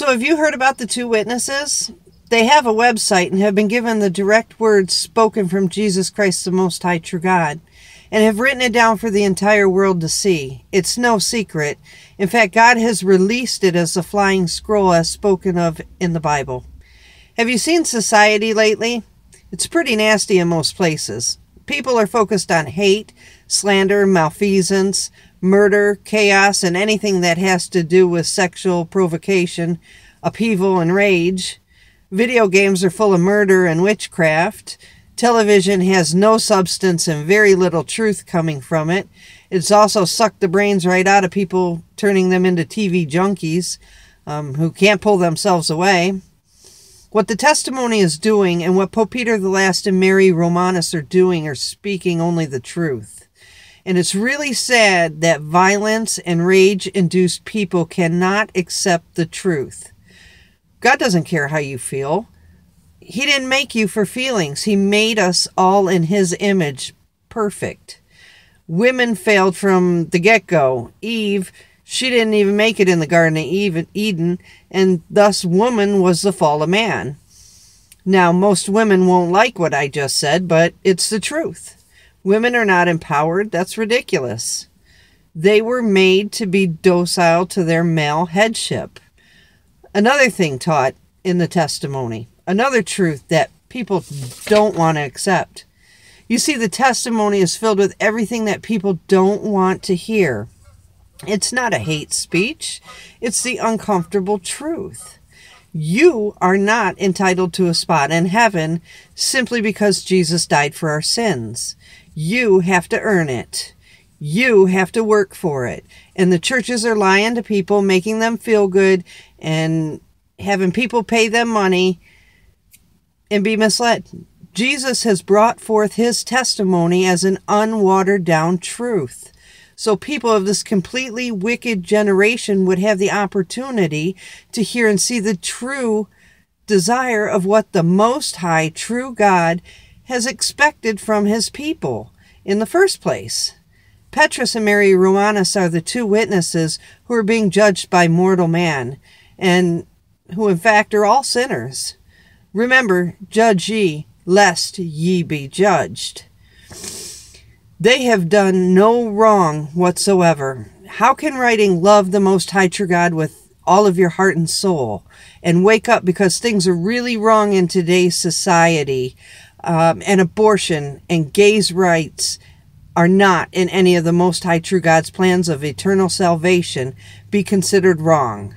So have you heard about the two witnesses? They have a website and have been given the direct words spoken from Jesus Christ, the Most High True God, and have written it down for the entire world to see. It's no secret. In fact, God has released it as the flying scroll as spoken of in the Bible. Have you seen society lately? It's pretty nasty in most places. People are focused on hate, slander, malfeasance, murder, chaos, and anything that has to do with sexual provocation, upheaval, and rage. Video games are full of murder and witchcraft. Television has no substance and very little truth coming from it. It's also sucked the brains right out of people, turning them into TV junkies who can't pull themselves away. What the testimony is doing and what Pope Peter the Last and Mary Romanus are doing are speaking only the truth. And it's really sad that violence and rage-induced people cannot accept the truth. God doesn't care how you feel. He didn't make you for feelings. He made us all in His image, perfect. Women failed from the get-go. Eve, she didn't even make it in the Garden of Eden, and thus woman was the fall of man. Now, most women won't like what I just said, but it's the truth. Women are not empowered. That's ridiculous. They were made to be docile to their male headship. Another thing taught in the testimony, another truth that people don't want to accept. You see, the testimony is filled with everything that people don't want to hear. It's not a hate speech. It's the uncomfortable truth. You are not entitled to a spot in heaven simply because Jesus died for our sins. You have to earn it. You have to work for it. And the churches are lying to people, making them feel good, and having people pay them money and be misled. Jesus has brought forth His testimony as an unwatered down truth. So people of this completely wicked generation would have the opportunity to hear and see the true desire of what the Most High True God has expected from His people in the first place. Petrus and Mary Romanus are the two witnesses who are being judged by mortal man, and who in fact are all sinners. Remember, judge ye, lest ye be judged. They have done no wrong whatsoever. How can writing love the Most High True God with all of your heart and soul and wake up because things are really wrong in today's society, and abortion and gays' rights are not in any of the Most High True God's plans of eternal salvation, be considered wrong?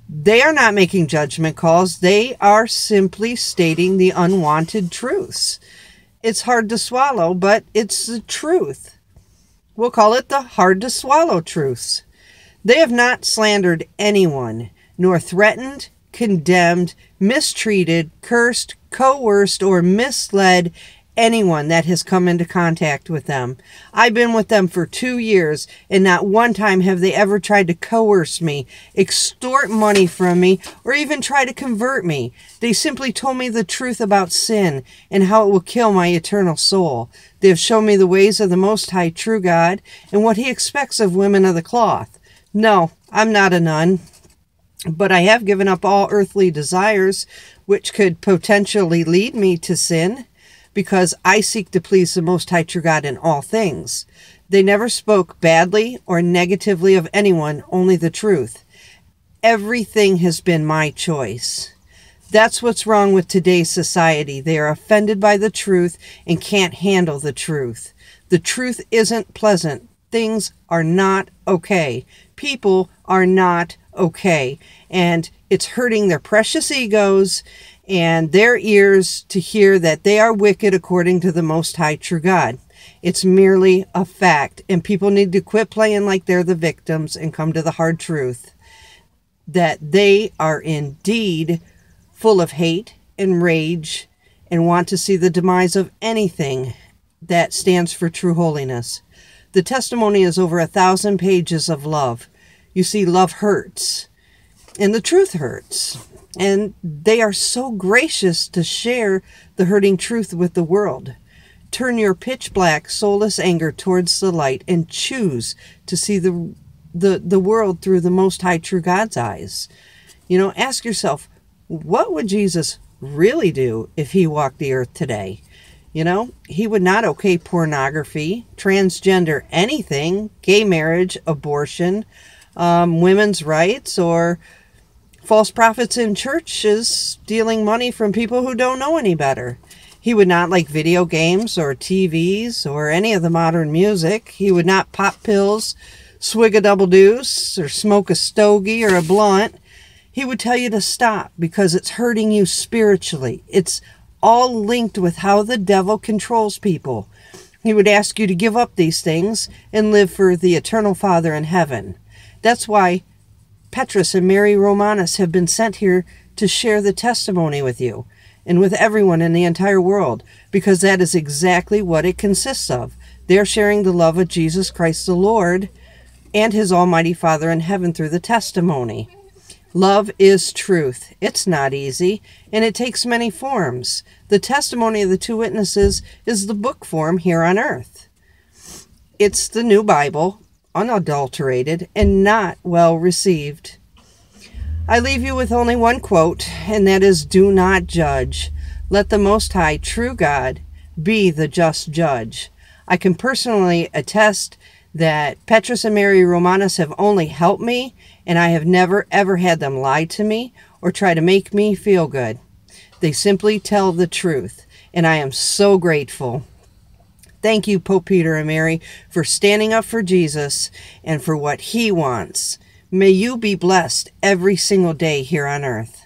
They are not making judgment calls. They are simply stating the unwanted truths. It's hard to swallow, but it's the truth. We'll call it the hard to swallow truths. They have not slandered anyone, nor threatened, condemned, mistreated, cursed, coerced, or misled anyone that has come into contact with them. I've been with them for 2 years, and not one time have they ever tried to coerce me, extort money from me, or even try to convert me. They simply told me the truth about sin and how it will kill my eternal soul. They have shown me the ways of the Most High True God and what He expects of women of the cloth. No, I'm not a nun, but I have given up all earthly desires which could potentially lead me to sin, because I seek to please the Most High True God in all things. They never spoke badly or negatively of anyone, only the truth. Everything has been my choice. That's what's wrong with today's society. They are offended by the truth and can't handle the truth. The truth isn't pleasant. Things are not okay. People are not okay. And it's hurting their precious egos and their ears to hear that they are wicked according to the Most High True God. It's merely a fact, and people need to quit playing like they're the victims and come to the hard truth that they are indeed full of hate and rage and want to see the demise of anything that stands for true holiness. The testimony is over 1,000 pages of love. You see, love hurts, and the truth hurts. And they are so gracious to share the hurting truth with the world. Turn your pitch black, soulless anger towards the light and choose to see the world through the Most High True God's eyes. Ask yourself, what would Jesus really do if he walked the earth today? He would not okay pornography, transgender anything, gay marriage, abortion, women's rights, or false prophets in churches stealing money from people who don't know any better. He would not like video games or TVs or any of the modern music. He would not pop pills, swig a double deuce, or smoke a stogie or a blunt. He would tell you to stop because it's hurting you spiritually. It's all linked with how the devil controls people. He would ask you to give up these things and live for the eternal Father in heaven. That's why Petrus and Mary Romanus have been sent here to share the testimony with you and with everyone in the entire world, because that is exactly what it consists of. They're sharing the love of Jesus Christ the Lord and his almighty Father in heaven through the testimony. Love is truth. It's not easy, and it takes many forms. The testimony of the two witnesses is the book form here on earth. It's the new Bible, unadulterated and not well received. I leave you with only one quote, and that is, do not judge. Let the Most High, true God, be the just judge. I can personally attest that Petrus and Mary Romanus have only helped me, and I have never ever had them lie to me or try to make me feel good. They simply tell the truth, and I am so grateful. Thank you, Pope Peter and Mary, for standing up for Jesus and for what he wants. May you be blessed every single day here on earth.